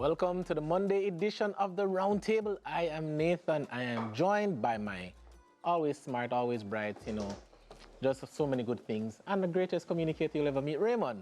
Welcome to the Monday edition of the Roundtable. I am Nathan. I am joined by my always smart, always bright, just so many good things, and the greatest communicator you'll ever meet, Raymond.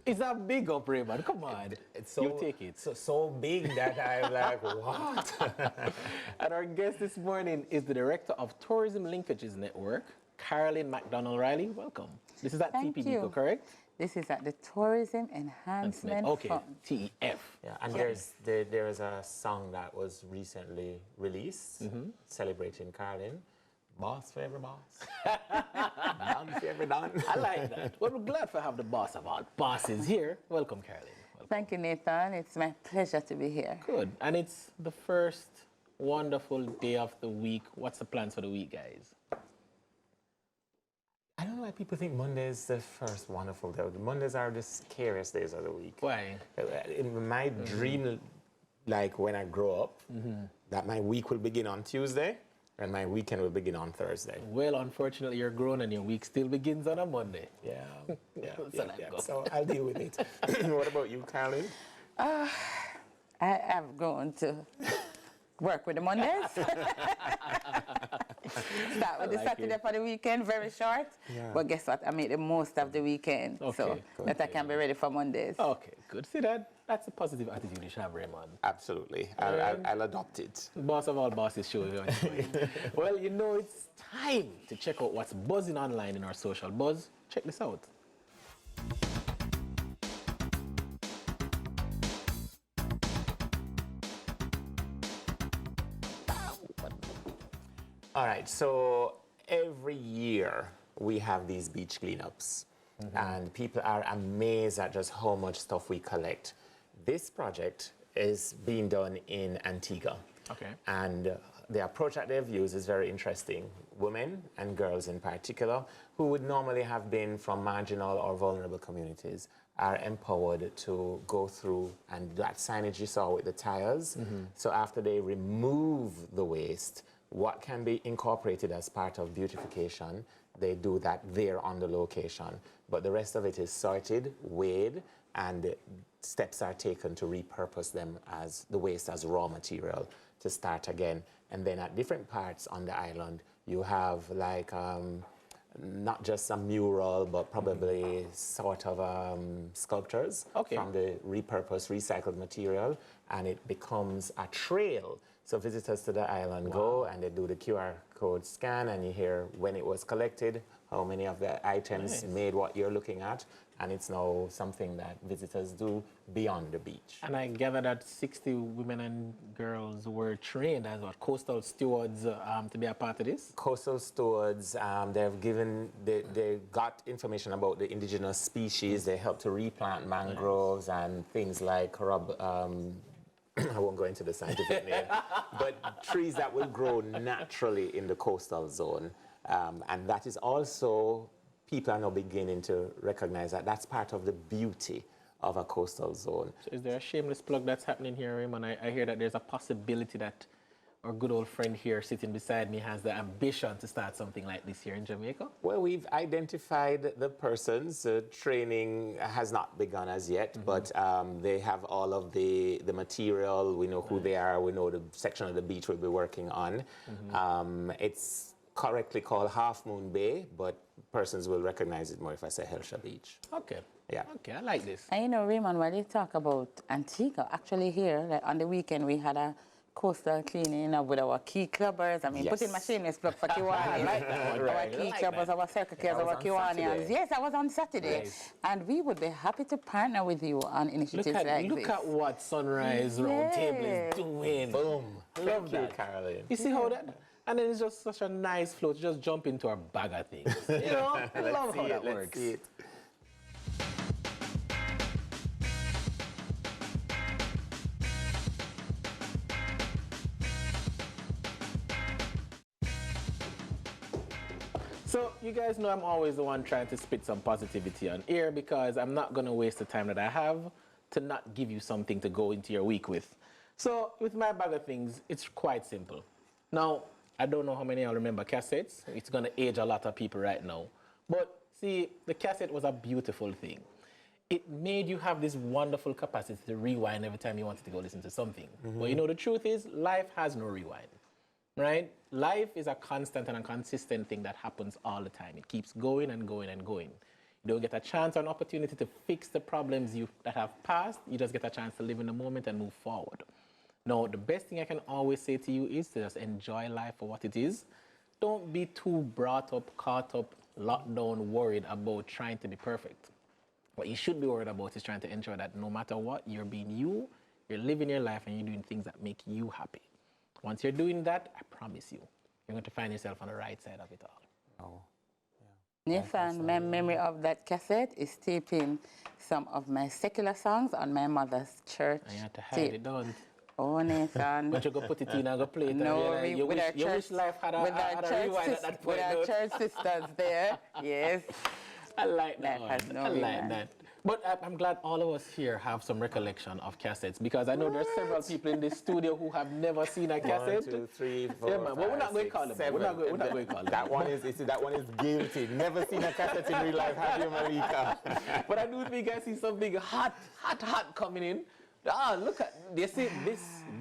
It's a big up, Raymond. Come on. It's so, you take it. So big that I'm like, what? And our guest this morning is the Director of Tourism Linkages Network, Caroline McDonald-Riley. Welcome. This is at TPD, correct? This is at the Tourism Enhancement Fund. TEF. Yeah, and there's a song that was recently released celebrating Caroline. Boss for every boss. Don for every don. I like that. Well, we're glad to have the boss of all bosses here. Welcome, Caroline. Welcome. Thank you, Nathan. It's my pleasure to be here. Good. And it's the first wonderful day of the week. What's the plans for the week, guys? I don't know why people think Monday is the first wonderful day. Mondays are the scariest days of the week. Why? In my dream, like when I grow up, that my week will begin on Tuesday and my weekend will begin on Thursday. Well, unfortunately, you're grown and your week still begins on a Monday. Yeah. Yeah. So I'll deal with it. What about you, Caroline? I have grown to work with the Mondays. Start with the Saturday for the weekend, very short. Yeah. But guess what? I make the most of the weekend so that I can be ready for Mondays. Okay, good. See that? That's a positive attitude you should have, Raymond. Absolutely. I'll adopt it. Boss of all bosses show you. Well, it's time to check out what's buzzing online in our social buzz. Check this out. All right, so every year we have these beach cleanups, and people are amazed at just how much stuff we collect. This project is being done in Antigua. Okay. And the approach that they've used is very interesting. Women and girls in particular, who would normally have been from marginal or vulnerable communities, are empowered to go through, and that signage you saw with the tires. So after they remove the waste, what can be incorporated as part of beautification, they do that there on the location. But the rest of it is sorted, weighed, and steps are taken to repurpose them as the waste as raw material to start again. And then at different parts on the island, you have like not just a mural, but probably sort of sculptures from the repurposed, recycled material, and it becomes a trail. So visitors to the island go and they do the QR code scan, and you hear when it was collected, how many of the items made what you're looking at, and it's now something that visitors do beyond the beach. And I gather that 60 women and girls were trained as coastal stewards to be a part of this? Coastal stewards, they got information about the indigenous species. They helped to replant mangroves and things like I won't go into the scientific name, but trees that will grow naturally in the coastal zone. And that is also, people are now beginning to recognize that that's part of the beauty of a coastal zone. So is there a shameless plug that's happening here, Raymond? I hear that there's a possibility that our good old friend here sitting beside me has the ambition to start something like this here in Jamaica? Well, we've identified the persons. Training has not begun as yet, but they have all of the material. We know who they are. We know the section of the beach we'll be working on. It's correctly called Half Moon Bay, but persons will recognize it more if I say Helsha Beach. Okay. Yeah. Okay, I like this. And Raymond, while you talk about Antigua, actually here, like on the weekend, we had a coastal cleaning with our key clubbers. Putting my shameless plug for Kiwani. Our key clubbers, our secretaries, our Kiwanians. Yes, I was on Saturday. Nice. And we would be happy to partner with you on initiatives like this. Look at what Sunrise Roundtable is doing. Boom. Love that, Caroline. You see how that? And then it's just such a nice flow to just jump into our bag of things. I love how that works. See it. So you guys know I'm always the one trying to spit some positivity on air, because I'm not going to waste the time that I have to not give you something to go into your week with. So with my bag of things, it's quite simple. Now, I don't know how many of y'all remember cassettes. It's going to age a lot of people right now. But see, the cassette was a beautiful thing. it made you have this wonderful capacity to rewind every time you wanted to go listen to something. But you know, the truth is, life has no rewind, right? Life is a constant and a consistent thing that happens all the time. It keeps going and going and going. You don't get a chance or an opportunity to fix the problems that have passed. You just get a chance to live in the moment and move forward. Now, the best thing I can always say to you is to just enjoy life for what it is. Don't be too brought up, caught up, locked down, worried about trying to be perfect. What you should be worried about is trying to ensure that no matter what, you're being you, you're living your life, and you're doing things that make you happy. Once you're doing that, I promise you, you're going to find yourself on the right side of it all. Oh. Nathan, my memory of that cassette is taping some of my secular songs on my mother's church And you have to hide tape. it down. Oh, Nathan. But you go put it in and go play it. No, and you wish life had a rewind at that point. With our church sisters there, yes. I like that one. Has no I like rewind. that. But I'm glad all of us here have some recollection of cassettes, because I know there's several people in this studio who have never seen a cassette. 1, 2, 3, 4, Yeah, man. But we're not going to 5, call them. 7. We're not going to call them. That one is guilty. Never seen a cassette in real life, have you, Malika? But I do think I see something hot coming in. Ah, look at, you see,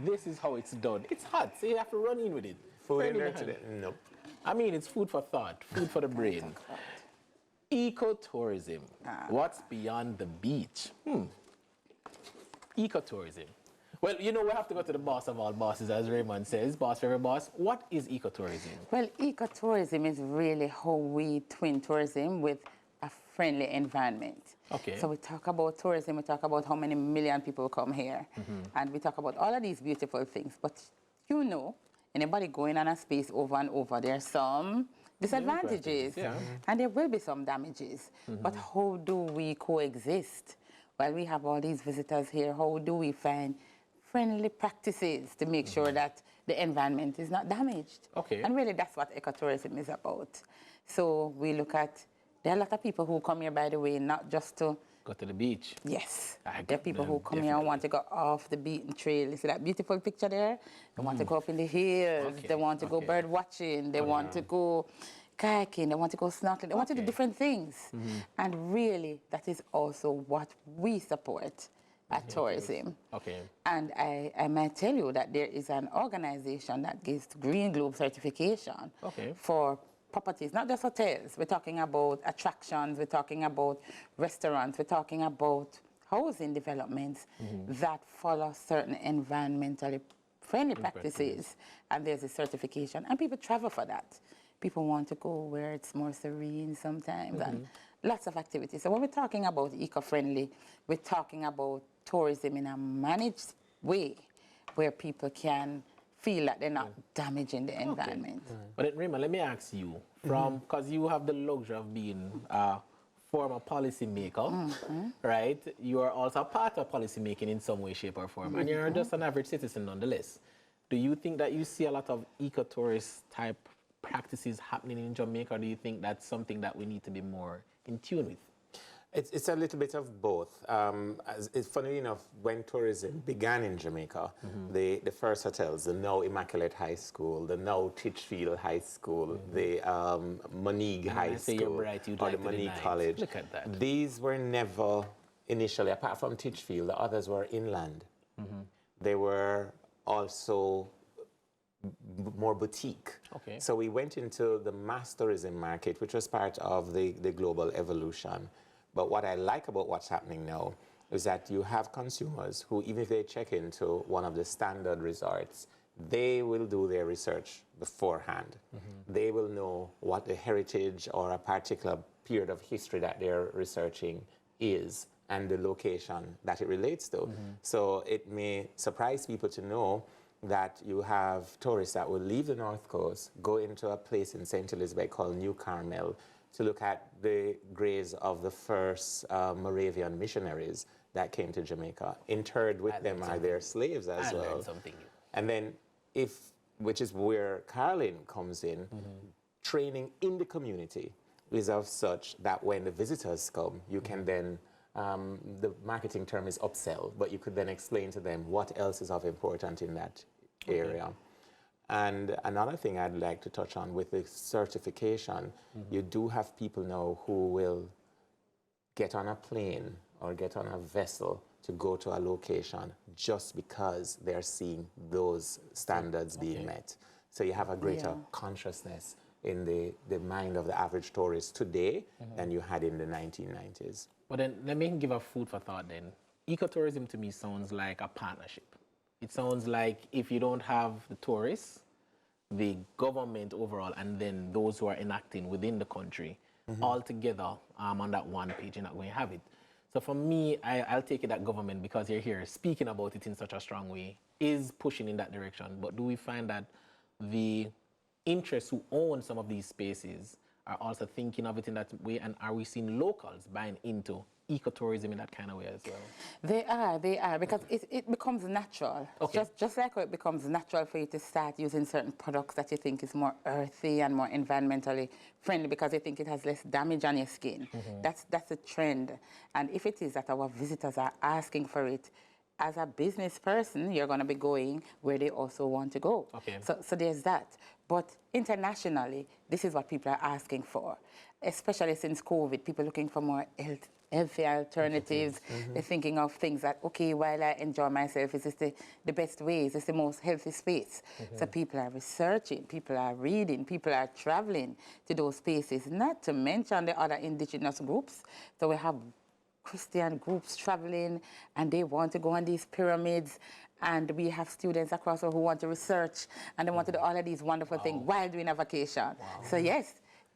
this is how it's done. It's hot, so you have to run in with it. Food Turn in in there the today? hand. Nope. I mean, it's food for thought, food for the brain. Ecotourism. What's beyond the beach? Ecotourism. Well, you know, we have to go to the boss of all bosses, as Raymond says, boss for every boss. What is ecotourism? Well, ecotourism is really how we twin tourism with a friendly environment. Okay. So we talk about tourism, we talk about how many million people come here, and we talk about all of these beautiful things. But you know, anybody going on a space over and over, there are some disadvantages, and there will be some damages. But how do we coexist? While we have all these visitors here, how do we find friendly practices to make sure that the environment is not damaged? Okay. And really, that's what ecotourism is about. So we look at, there are a lot of people who come here, by the way, not just to Go to the beach. yes. I There are people who come here and want to go off the beaten trail. You see that beautiful picture there? They want to go up in the hills. Okay, They want to go bird watching. They want to go kayaking. They want to go snorkeling. They want to do different things. And really, that is also what we support at tourism. Okay. And I might tell you that there is an organization that gives Green Globe certification for properties, not just hotels. We're talking about attractions, we're talking about restaurants, we're talking about housing developments that follow certain environmentally friendly practices. And there's a certification, and people travel for that. People want to go where it's more serene sometimes, and lots of activities. So when we're talking about eco-friendly, we're talking about tourism in a managed way where people can feel that they're not damaging the environment. But then, Raymond, let me ask you, because you have the luxury of being a former policymaker, right? You are also a part of policymaking in some way, shape, or form, and you're just an average citizen nonetheless. Do you think that you see a lot of ecotourist type practices happening in Jamaica, or do you think that's something that we need to be more in tune with? It's a little bit of both. It's funny enough, when tourism began in Jamaica, the first hotels, the now Immaculate High School, the now Titchfield High School, the Monique High School, or the Monique College. Look at that. These were never initially, apart from Titchfield, the others were inland. They were also more boutique. Okay. So we went into the mass tourism market, which was part of the global evolution. But what I like about what's happening now is that you have consumers who, even if they check into one of the standard resorts, they will do their research beforehand. They will know what the heritage or a particular period of history that they're researching is and the location that it relates to. So it may surprise people to know that you have tourists that will leave the North Coast, go into a place in St. Elizabeth called New Carmel to look at the graves of the first Moravian missionaries that came to Jamaica. Interred with them are their slaves as well. I learned something new. And then which is where Carlin comes in, training in the community is of such that when the visitors come, you can then, the marketing term is upsell, but you could then explain to them what else is of importance in that area. And another thing I'd like to touch on with the certification, you do have people now who will get on a plane or get on a vessel to go to a location just because they're seeing those standards being met. So you have a greater consciousness in the mind of the average tourist today than you had in the 1990s. But then let me give a food for thought then. Ecotourism to me sounds like a partnership. It sounds like if you don't have the tourists, the government overall, and then those who are enacting within the country, all together on that one page, you're not going to have it. So for me, I'll take it that government, because you're here speaking about it in such a strong way, is pushing in that direction. But do we find that the interests who own some of these spaces are also thinking of it in that way? And are we seeing locals buying into ecotourism in that kind of way as well? They are, because it becomes natural. Just like how it becomes natural for you to start using certain products that you think is more earthy and more environmentally friendly because you think it has less damage on your skin. That's a trend. And if it is that our visitors are asking for it, as a business person, you're going to be going where they also want to go. So there's that. But internationally, this is what people are asking for, especially since COVID. People looking for more healthy alternatives. They're thinking of things that, okay, while I enjoy myself, is this the best way? Is this the most healthy space? So people are researching, people are reading, people are traveling to those spaces, not to mention the other indigenous groups. So we have Christian groups traveling, and they want to go on these pyramids, and we have students across who want to research, and they want to do all of these wonderful things while doing a vacation. So yes,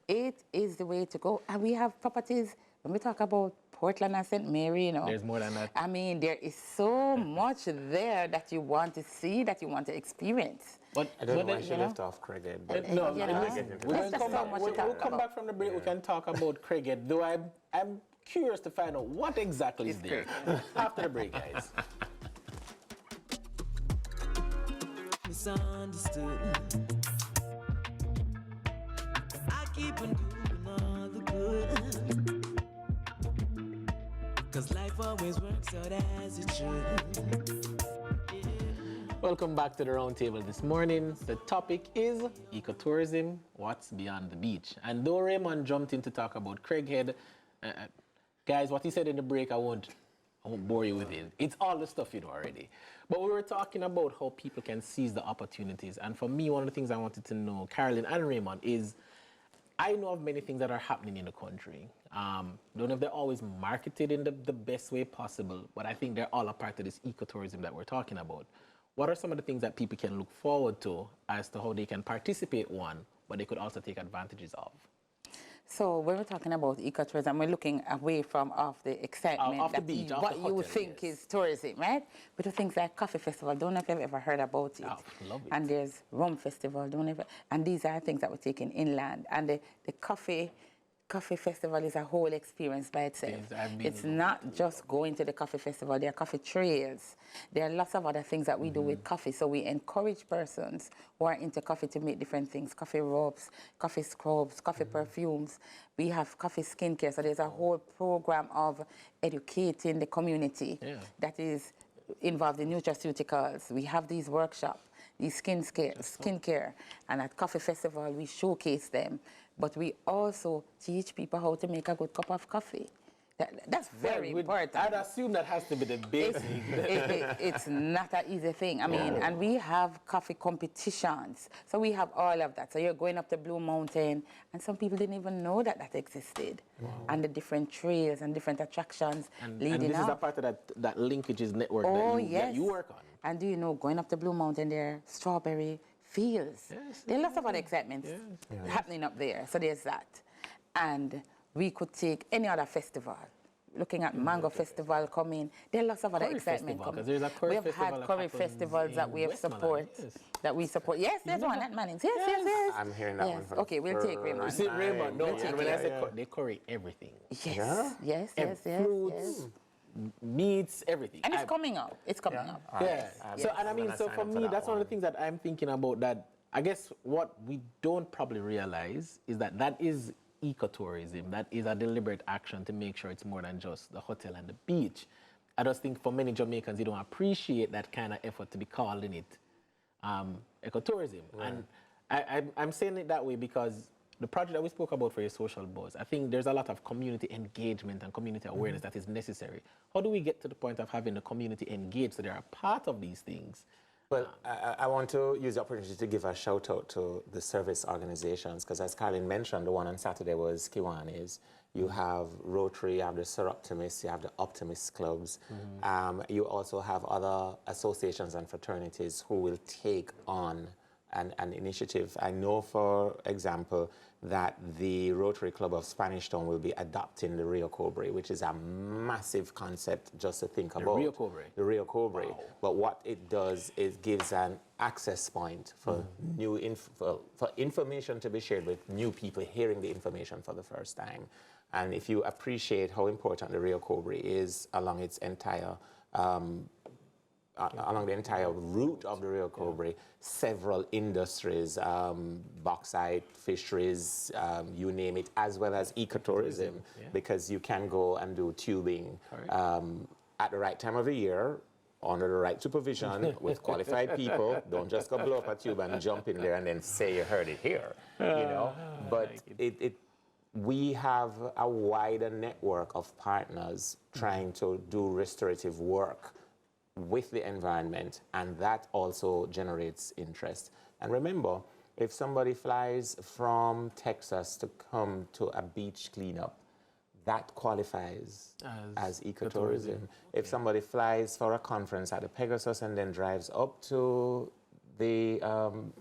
it is the way to go. And we have properties, when we talk about Portland and St. Mary, you know. There's more than that. I mean, there is so much there that you want to see, that you want to experience. But I don't know why she left off Craighead. No, we'll come back from the break. We can talk about Craighead, though I'm curious to find out what exactly is there after the break, guys. Misunderstood. I keep on doing all the good, 'cause life always works out as it should. Welcome back to the Roundtable this morning. The topic is ecotourism, what's beyond the beach. And though Raymond jumped in to talk about Craighead, guys, what he said in the break, I won't bore you with it. It's all the stuff you know already. But we were talking about how people can seize the opportunities. And for me, one of the things I wanted to know, Carolyn and Raymond, is I know of many things that are happening in the country. Don't know if they're always marketed in the best way possible, but I think they're all a part of this ecotourism that we're talking about. What are some of the things that people can look forward to as to how they can participate, one, but they could also take advantages of? So when we're talking about ecotourism, we're looking away from off the excitement, off the beach, off what the you hotel, think is tourism, right? We do things like coffee festival. Don't know if you've ever heard about it. Love it. And there's rum festival. And these are things that we're taking inland. And the coffee festival is a whole experience by itself. It's not just going to the coffee festival. There are coffee trails. There are lots of other things that we do with coffee. So we encourage persons who are into coffee to make different things: coffee rubs, coffee scrubs, coffee perfumes. We have coffee skincare. So there's a whole program of educating the community that is involved in nutraceuticals. We have these workshops, these skincare. And at Coffee Festival, we showcase them. But we also teach people how to make a good cup of coffee. That's very important. I'd assume that has to be the basic. It's not an easy thing. I mean, and we have coffee competitions. So we have all of that. So you're going up the Blue Mountain, and some people didn't even know that existed. And the different trails and different attractions leading up. And this is a part of that linkages network that you work on. And do you know, going up the Blue Mountain, there are strawberry fields. There are lots of other excitements happening up there. So there's that. And we could take any other festival. Looking at Mango Festival coming, there are lots of other excitement coming. We have had curry festivals that we have that we support. Yes, there's one at Manning's. Yes. I'm hearing that one from Okay, we'll take Raymond. See, Raymond, when I say they curry everything. Yes. Fruits, meats, everything. And it's coming up. It's coming up. So, and I mean, so for me, that's one of the things that I'm thinking about, that I guess what we don't probably realize is that is ecotourism. That is a deliberate action to make sure it's more than just the hotel and the beach. I just think for many Jamaicans, they don't appreciate that kind of effort to be calling it ecotourism. And I'm saying it that way because the project that we spoke about for your social buzz, I think there's a lot of community engagement and community awareness that is necessary. How do we get to the point of having the community engaged so they are a part of these things? Well, I want to use the opportunity to give a shout out to the service organizations, because as Khadine mentioned, the one on Saturday was Kiwanis. You have Rotary, you have the Sir Optimists, you have the Optimist Clubs. You also have other associations and fraternities who will take on an initiative. I know, for example, that the Rotary Club of Spanish Town will be adopting the Rio Cobre, which is a massive concept just to think about. The Rio Cobre? The Rio Cobre. Wow. But what it does is gives an access point for for information to be shared with new people hearing the information for the first time. And if you appreciate how important the Rio Cobre is along its entire along the entire route of the Rio Cobre, several industries, bauxite, fisheries, you name it, as well as ecotourism, because you can go and do tubing at the right time of the year, under the right supervision, with qualified people. Don't just go blow up a tube and jump in there and then say you heard it here, you know. But we have a wider network of partners trying to do restorative work with the environment, and that also generates interest. And remember, if somebody flies from Texas to come to a beach cleanup, that qualifies as ecotourism. If somebody flies for a conference at the Pegasus and then drives up to the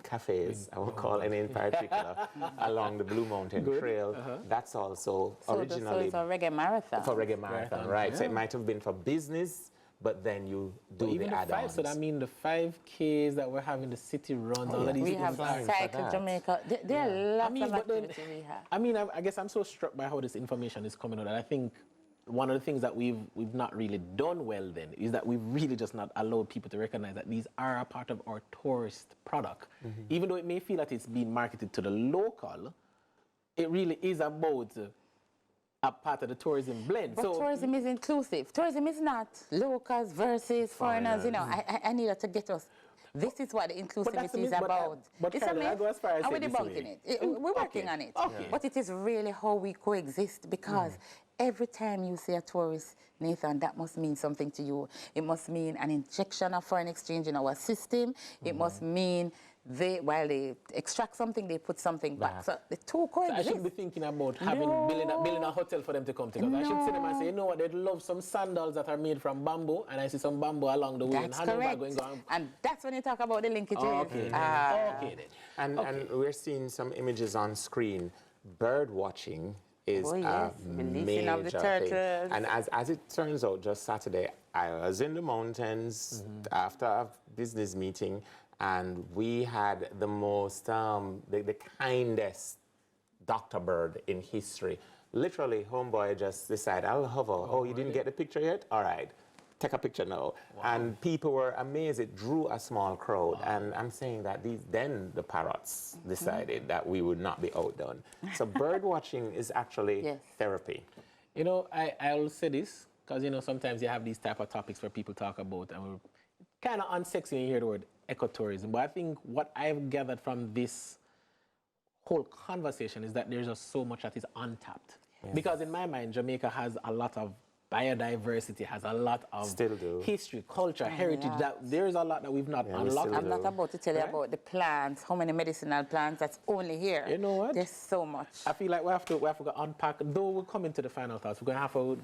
cafes, I will call it in particular, along the Blue Mountain Trail, that's also originally... So it's a reggae marathon. For reggae marathon, right. Yeah. So it might have been for business, but then you do the add-ons. So I mean the 5Ks that we're having, the city runs, all of these we have Cycle Jamaica. There are lots of activity we have. I mean, I guess I'm so struck by how this information is coming out, and I think one of the things that we've not really done well then is that we've really just not allowed people to recognize that these are a part of our tourist product. Even though it may feel that it's being marketed to the local, it really is about a part of the tourism blend. But tourism is inclusive. Tourism is not locals versus foreigners. You know, I need to get us. This is what the inclusivity is about. But it's a myth. I go as far as we're debunking it. We're working on it. But it is really how we coexist, because every time you see a tourist, Nathan, that must mean something to you. It must mean an injection of foreign exchange in our system. It must mean while they extract something, they put something back. So the two coexist. So I should be thinking about building a hotel for them to come together. I should see them and say, you know what, they'd love some sandals that are made from bamboo, and I see some bamboo along the way. That's correct. And that's when you talk about the linkages. Okay. And we're seeing some images on screen. Bird watching is a major of the turtles. thing. And as it turns out, just Saturday, I was in the mountains after a business meeting, and we had the most, the kindest Dr. Bird in history. Literally, homeboy just decided, I'll hover. Oh, you didn't get the picture yet? All right, take a picture now. Wow. And people were amazed. It drew a small crowd. Wow. And I'm saying that then the parrots decided that we would not be outdone. So bird watching is actually therapy. You know, I'll say this, because, you know, sometimes you have these type of topics where people talk about, and we're kind of unsexy when you hear the word ecotourism. But I think what I've gathered from this whole conversation is that there's just so much that is untapped. Yes. Because in my mind, Jamaica has a lot of biodiversity, has a lot of history, culture, heritage. That there's a lot that we've not unlocked. I'm not about to tell you about the plants, how many medicinal plants that's only here. You know what? There's so much. I feel like we have to unpack, though we're coming to the final thoughts, we're going to have to...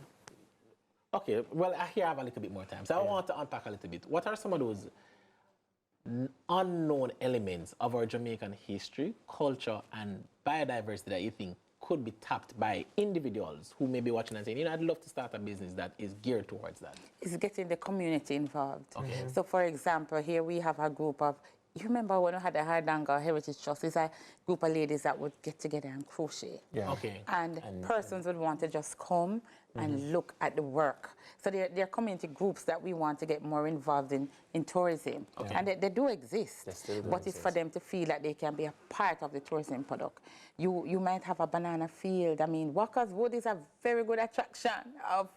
Okay, well, here I have a little bit more time. So I want to unpack a little bit. What are some of those unknown elements of our Jamaican history, culture, and biodiversity that you think could be tapped by individuals who may be watching and saying, you know, I'd love to start a business that is geared towards that? It's getting the community involved. Okay. So, for example, here we have a group of, you remember when we had the Hardanger Heritage Trust, it's a group of ladies that would get together and crochet. Yeah. Okay. And persons would want to just come and look at the work. So there are community groups that we want to get more involved in tourism. Okay. And they do exist. But it's for them to feel that they can be a part of the tourism product. You might have a banana field. I mean, Walker's Wood is a very good attraction of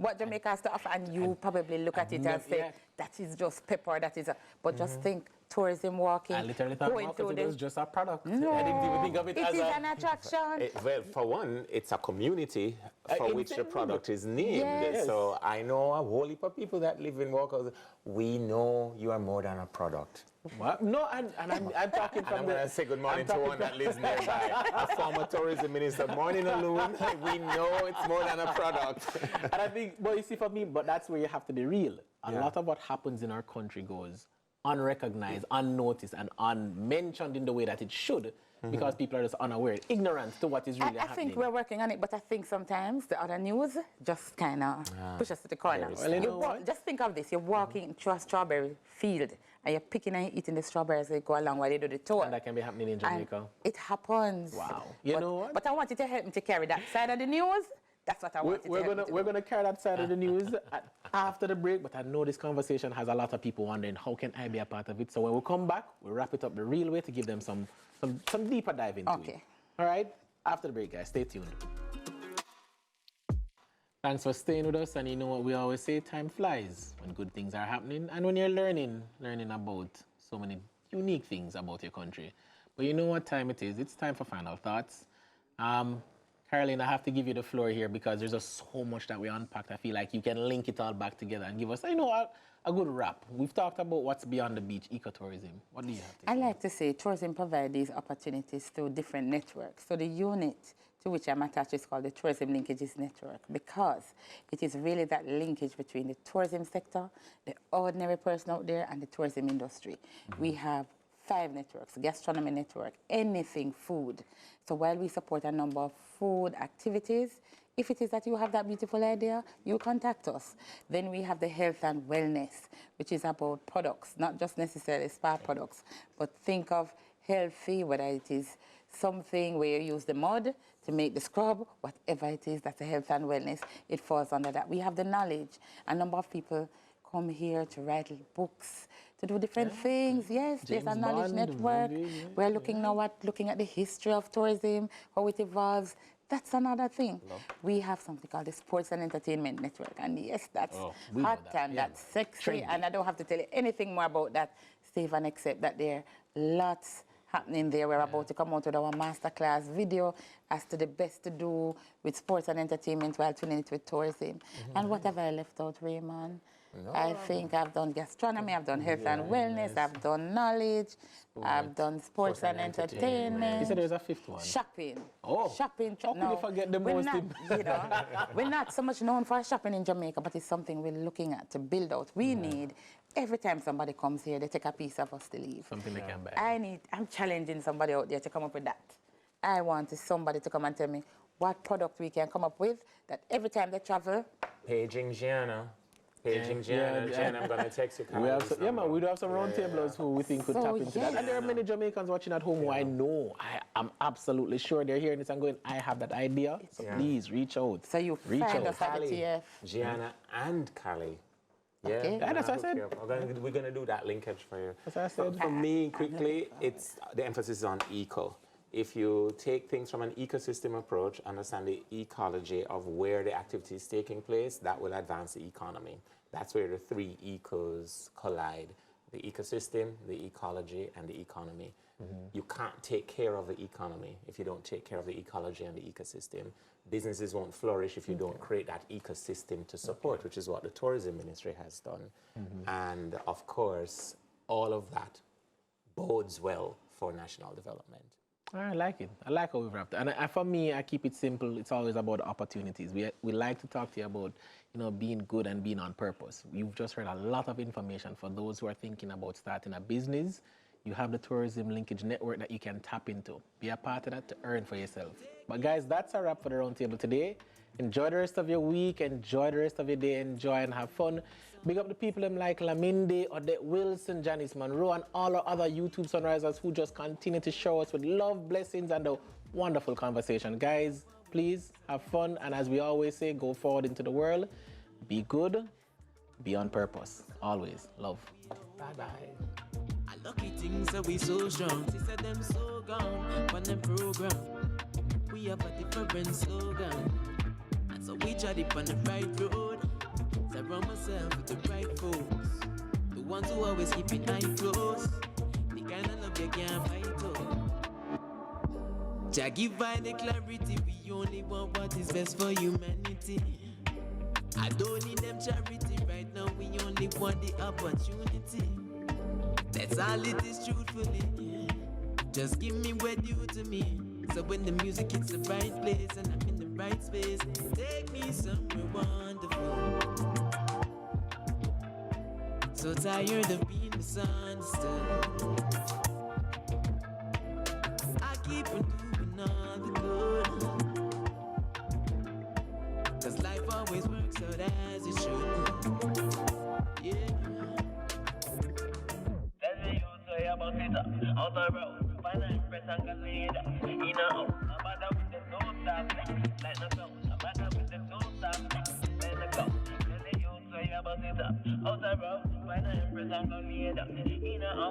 what Jamaica has to offer, and you probably look at it and say, that is just pepper, that is but just think, tourism walking, I literally thought marketing was just a product. No, I didn't even think of it as an attraction. Well, for one, it's a community for which the product is named. Yes. So I know a whole heap of people that live in Walkers. We know you are more than a product. What? No, and I'm talking from I'm going to say good morning to one that lives nearby, a former tourism minister. Morning, Alun. We know it's more than a product. And I think, well, you see, for me, but that's where you have to be real. A lot of what happens in our country goes unrecognized, unnoticed, and unmentioned in the way that it should, because people are just unaware, ignorant to what is really happening. I think we're working on it, but I think sometimes the other news just kind of push us to the corner. Well, you know what? Just think of this. You're walking through a strawberry field, and you're picking and eating the strawberries as they go along while they do the tour. And that can be happening in Jamaica. And it happens. Wow. You know what? But I want you to help me to carry that side of the news. That's what I want you to help me to We're do. going to carry that side of the news after the break, but I know this conversation has a lot of people wondering, how can I be a part of it? So when we come back, we'll wrap it up the real way to give them some deeper dive into it. All right? After the break, guys. Stay tuned. Thanks for staying with us. And you know what we always say, time flies when good things are happening and when you're learning about so many unique things about your country. But you know what time it is? It's time for final thoughts. Caroline, I have to give you the floor here because there's just so much that we unpacked. I feel like you can link it all back together and give us, a good wrap. We've talked about what's beyond the beach, ecotourism. What do you have to say? I like to say tourism provides these opportunities through different networks. So the unit to which I'm attached is called the Tourism Linkages Network, because it is really that linkage between the tourism sector, the ordinary person out there, and the tourism industry. We have 5 networks: gastronomy network, anything food. So while we support a number of food activities, if it is that you have that beautiful idea, you contact us. Then we have the health and wellness, which is about products, not just necessarily spa products, but think of healthy, whether it is something where you use the mud to make the scrub, whatever it is, that's a health and wellness, it falls under that. We have the knowledge. A number of people come here to write books, to do different things. Yes, James there's a knowledge Bond, network. maybe, We're looking now at looking at the history of tourism, how it evolves. That's another thing. We have something called the Sports and Entertainment Network. And yes, that's hot and that's sexy. And I don't have to tell you anything more about that, Stephen, except that there are lots happening there. We're about to come out with our masterclass video as to the best to do with sports and entertainment while tuning it with tourism. And what have I left out, Raymond? I think I've done gastronomy, I've done health and wellness, I've done knowledge, I've done sports and entertainment. You said there's a 5th one. Shopping. Oh. Shopping. How could you forget the most? We're not so much known for shopping in Jamaica, but it's something we're looking at to build out. We need, every time somebody comes here, they take a piece of us to leave. Something they can buy. I'm challenging somebody out there to come up with that. I want somebody to come and tell me what product we can come up with that every time they travel. Paging Gianna. Gianna, I'm going to text you. We do have some roundtablers who we think could tap into that. And there are many Jamaicans watching at home who I know, I'm absolutely sure they're hearing this and going, I have that idea. So please reach out. So you reach find out. us at the TF. Gianna and Carly. Yeah, Okay. That's what I said. We're going to do that linkage for you. That's what I said. For me, quickly, it's the emphasis is on eco. If you take things from an ecosystem approach, understand the ecology of where the activity is taking place, that will advance the economy. That's where the 3 ecos collide: the ecosystem, the ecology, and the economy. You can't take care of the economy if you don't take care of the ecology and the ecosystem. Businesses won't flourish if you don't create that ecosystem to support, which is what the tourism ministry has done. And of course, all of that bodes well for national development. I like it. I like how we've wrapped it. And for me, I keep it simple. It's always about opportunities. We like to talk to you about, being good and being on purpose. You've just heard a lot of information for those who are thinking about starting a business. You have the Tourism Linkage Network that you can tap into. Be a part of that to earn for yourself. But guys, that's a wrap for the Roundtable today. Enjoy the rest of your week. Enjoy the rest of your day. Enjoy and have fun. Big up the people like Laminde, Odette Wilson, Janice Monroe, and all our other YouTube sunrisers who just continue to show us with love, blessings, and a wonderful conversation. Guys, please have fun. And as we always say, go forward into the world. Be good. Be on purpose. Always. Love. Bye-bye. Lucky things that we so strong. She said them so gone on them program. We have a different slogan, and so we tried it on the right road. surround myself with the right folks, the ones who always keep it eye close, the kind of love you can't fight over. Jah give I the clarity, we only want what is best for humanity. I don't need them charity right now, we only want the opportunity. That's all it is truthfully. Just give me what due to me. So when the music hits the right place and I'm in the right space, take me somewhere wonderful. So tired of being misunderstood. I keep on doing all the good, 'cause life always works out as it should. Yeah. Tell me you say about it, out the road, find an impress and get laid. In a house, I'm bad with the no stop, like no sound. I'm bad with the no stop, like no sound. Tell me you say about it, out the road, find an impress and get laid. In a house.